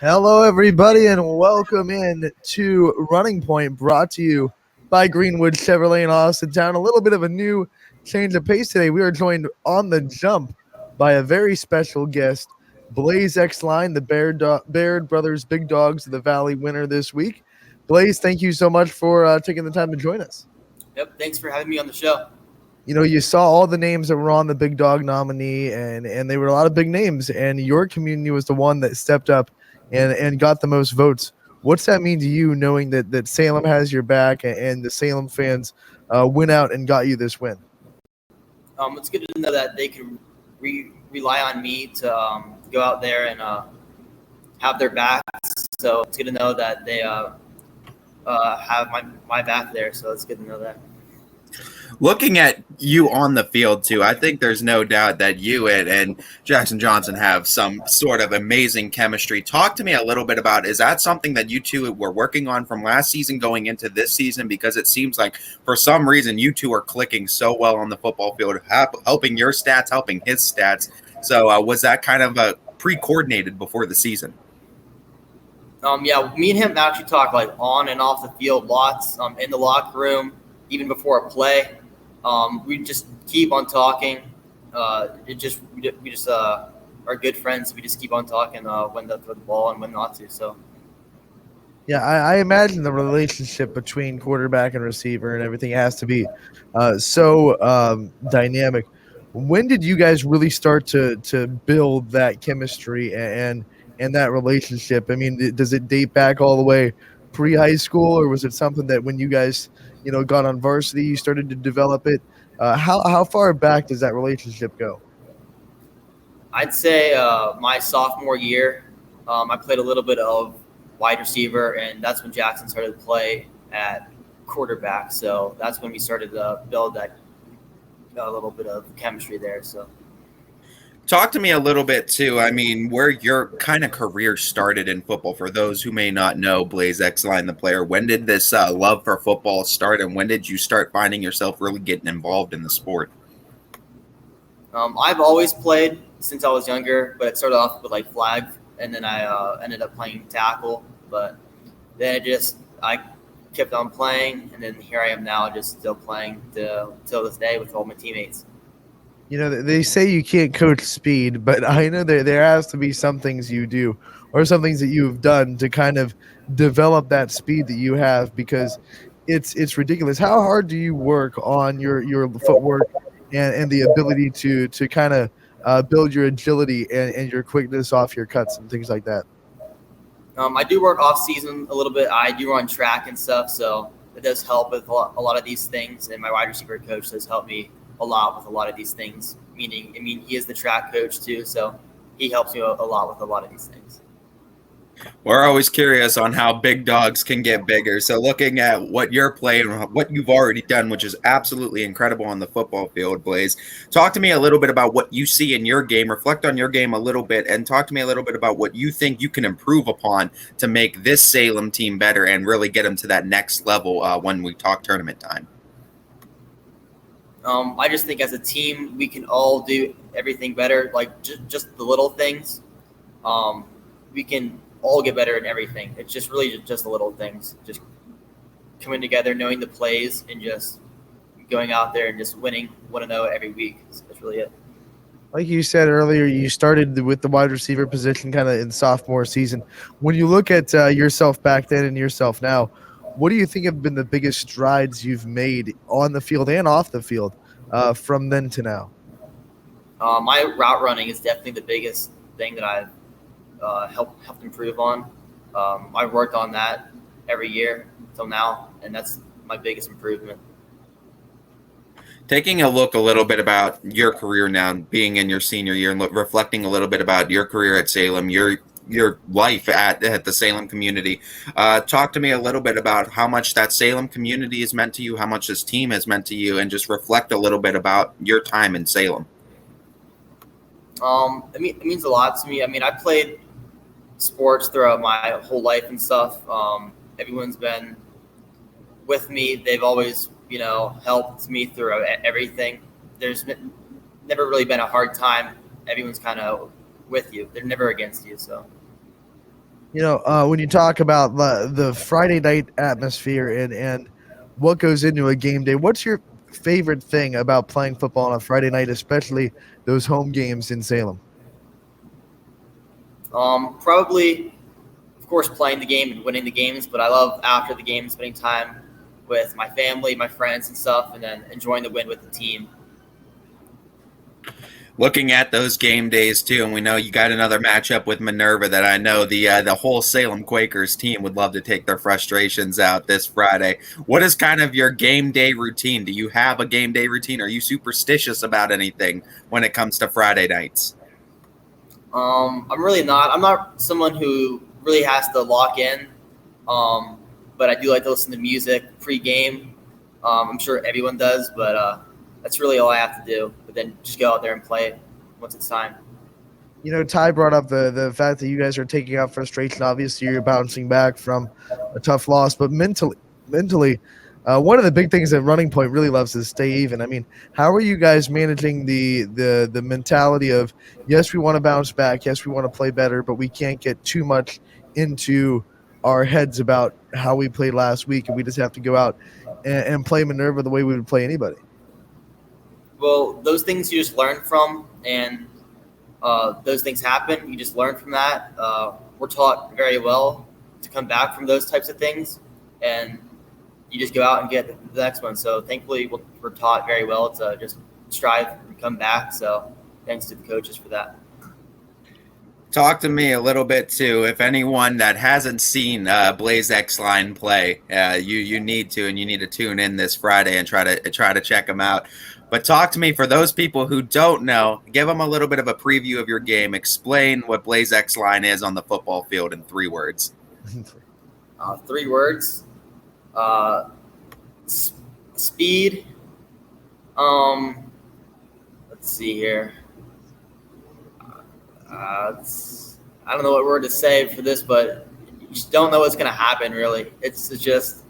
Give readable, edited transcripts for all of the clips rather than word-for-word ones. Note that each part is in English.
Hello, everybody, and welcome in to Running Point, brought to you by Greenwood Chevrolet in Austintown. A little bit of a new change of pace today. We are joined on the jump by a very special guest, Blaize Exline, the Baird Brothers Big Dogs of the Valley winner this week. Blaize, thank you so much for taking the time to join us. Yep, thanks for having me on the show. You know, you saw all the names that were on the Big Dog nominee, and they were a lot of big names, and your community was the one that stepped up and got the most votes. What's that mean to you, knowing that Salem has your back and the Salem fans went out and got you this win? It's good to know that they can rely on me to go out there and have their backs. So it's good to know that they have my back there. So it's good to know that. Looking at you on the field, too, I think there's no doubt that you and Jackson Johnson have some sort of amazing chemistry. Talk to me a little bit about, is that something that you two were working on from last season going into this season? Because it seems like for some reason you two are clicking so well on the football field, helping your stats, helping his stats. So was that kind of pre-coordinated before the season? Yeah, me and him actually talk like on and off the field lots, in the locker room, even before a play. We just keep on talking. We just are good friends. We just keep on talking when to throw the ball and when not to. So Yeah, I imagine the relationship between quarterback and receiver and everything has to be so dynamic. When did you guys really start to build that chemistry and that relationship? I mean, does it date back all the way pre-high school, or was it something that when you guys got on varsity, you started to develop it? How far back does that relationship go? I'd say my sophomore year, I played a little bit of wide receiver, and that's when Jackson started to play at quarterback. So that's when we started to build that a little bit of chemistry there. So talk to me a little bit too. I mean, where your kind of career started in football. For those who may not know, Blaize Exline, the player, when did this love for football start, and when did you start finding yourself really getting involved in the sport? I've always played since I was younger, but it started off with like flag, and then I ended up playing tackle. But then I kept on playing, and then here I am now, just still playing till this day with all my teammates. You know, they say you can't coach speed, but I know there has to be some things you do or some things that you've done to kind of develop that speed that you have, because it's ridiculous. How hard do you work on your footwork and the ability to kind of build your agility and your quickness off your cuts and things like that? I do work off season a little bit. I do run track and stuff, so it does help with a lot of these things. And my wide receiver coach does help me a lot with a lot of these things. He is the track coach too, so he helps me a lot with a lot of these things. We're always curious on how big dogs can get bigger. So looking at what you're playing, what you've already done, which is absolutely incredible on the football field, Blaize, talk to me a little bit about what you see in your game, reflect on your game a little bit, and talk to me a little bit about what you think you can improve upon to make this Salem team better and really get them to that next level when we talk tournament time. I just think as a team, we can all do everything better, like just the little things. We can all get better in everything. It's just really just the little things, just coming together, knowing the plays, and just going out there and just winning 1-0 every week. That's really it. Like you said earlier, you started with the wide receiver position kind of in sophomore season. When you look at yourself back then and yourself now, what do you think have been the biggest strides you've made on the field and off the field from then to now? My route running is definitely the biggest thing that I've helped improve on. I've worked on that every year till now, and that's my biggest improvement. Taking a look a little bit about your career now, being in your senior year, and reflecting a little bit about your career at Salem, your life at the Salem community. Talk to me a little bit about how much that Salem community has meant to you, how much this team has meant to you, and just reflect a little bit about your time in Salem. It means a lot to me. I played sports throughout my whole life and stuff. Everyone's been with me. They've always, helped me through everything. There's never really been a hard time. Everyone's kind of with you. They're never against you. So When you talk about the Friday night atmosphere and what goes into a game day, what's your favorite thing about playing football on a Friday night, especially those home games in Salem? Probably, of course, playing the game and winning the games, but I love after the game spending time with my family, my friends, and stuff, and then enjoying the win with the team. Looking at those game days too, and we know you got another matchup with Minerva that I know the whole Salem Quakers team would love to take their frustrations out this Friday. What is kind of your game day routine? Do you have a game day routine? Are you superstitious about anything when it comes to Friday nights? I'm really not. I'm not someone who really has to lock in, but I do like to listen to music pre-game. I'm sure everyone does, but that's really all I have to do. But then just go out there and play once it's time. Ty brought up the fact that you guys are taking out frustration. Obviously, you're bouncing back from a tough loss, but mentally, one of the big things that Running Point really loves is stay even. I mean, how are you guys managing the mentality of, yes, we want to bounce back, yes, we want to play better, but we can't get too much into our heads about how we played last week, and we just have to go out and play Minerva the way we would play anybody? Well, those things you just learn from, and those things happen. You just learn from that. We're taught very well to come back from those types of things, and you just go out and get the next one. So thankfully, we're taught very well to just strive and come back. So thanks to the coaches for that. Talk to me a little bit too. If anyone that hasn't seen Blaize Exline play, you need to, and you need to tune in this Friday and try to check them out. But talk to me, for those people who don't know, give them a little bit of a preview of your game. Explain what Blaize Exline is on the football field in 3 words. 3 words. Speed. Let's see here. I don't know what word to say for this, but you just don't know what's going to happen, really. It's just,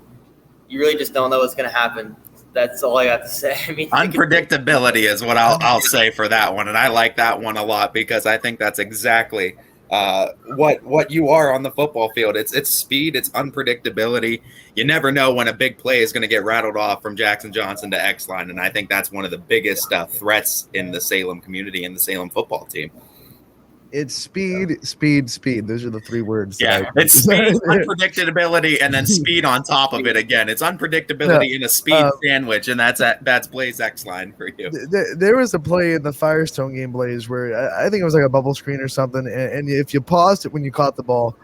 you really just don't know what's going to happen. That's all I got to say. I mean, unpredictability is what I'll say for that one, and I like that one a lot because I think that's exactly what you are on the football field. It's speed, it's unpredictability. You never know when a big play is going to get rattled off from Jackson Johnson to Exline, and I think that's one of the biggest threats in the Salem community and the Salem football team. It's speed, speed, speed. Those are the 3 words. Yeah, it's speed, unpredictability, and then speed on top of it again. It's unpredictability in a speed sandwich, and that's Blaize Exline for you. There was a play in the Firestone game, Blaize, where I think it was like a bubble screen or something, and if you paused it when you caught the ball,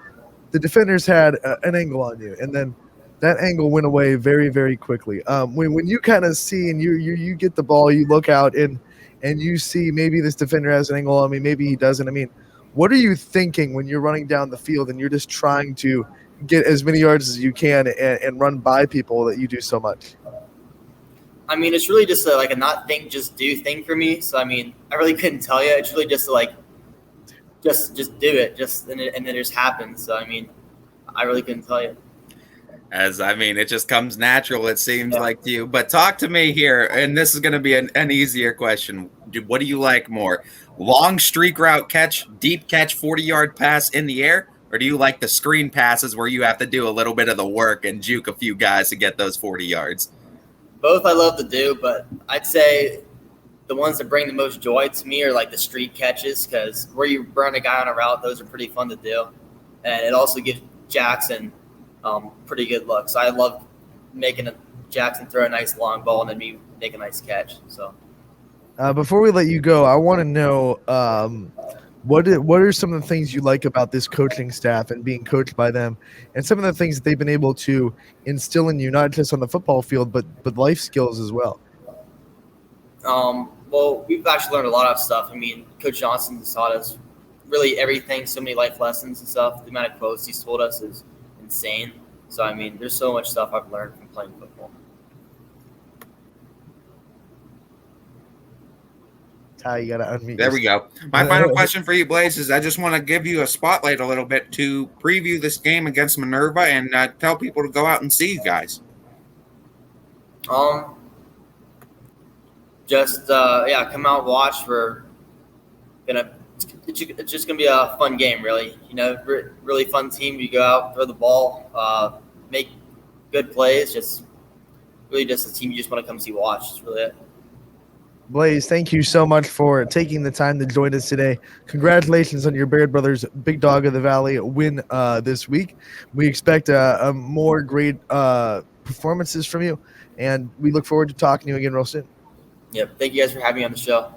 the defenders had an angle on you, and then that angle went away very, very quickly. When you kind of see and you get the ball, you look out and you see maybe this defender has an angle on me, maybe he doesn't. I mean, what are you thinking when you're running down the field and you're just trying to get as many yards as you can and run by people that you do so much? I mean, it's really just like a not think, just do thing for me. So, I mean, I really couldn't tell you. It's really just like, just do it, and then it just happens. So, I mean, I really couldn't tell you. It just comes natural, it seems like to you. But talk to me here, and this is going to be an easier question. What do you like more? Long streak route catch, deep catch, 40-yard pass in the air? Or do you like the screen passes where you have to do a little bit of the work and juke a few guys to get those 40 yards? Both I love to do, but I'd say the ones that bring the most joy to me are like the streak catches, because where you burn a guy on a route, those are pretty fun to do. And it also gives Jackson pretty good looks. So I love making Jackson throw a nice long ball and then me make a nice catch. So before we let you go, I want to know what are some of the things you like about this coaching staff and being coached by them, and some of the things that they've been able to instill in you, not just on the football field, but life skills as well. Well, we've actually learned a lot of stuff. I mean, Coach Johnson taught us really everything, so many life lessons and stuff. The amount of quotes he's told us is insane. So, I mean, there's so much stuff I've learned from playing football. Ty, you got to unmute. There we go. My final question for you, Blaize, is I just want to give you a spotlight a little bit to preview this game against Minerva and tell people to go out and see you guys. Just come out, watch. We're gonna it's just gonna be a fun game, really. Really fun team. You go out, throw the ball, make good plays. Just really just a team you just want to come see watch. That's really it. Blaize, thank you so much for taking the time to join us today. Congratulations on your Baird Brothers Big Dog of the Valley win this week. We expect a more great performances from you, and we look forward to talking to you again real soon. Yep. Thank you guys for having me on the show.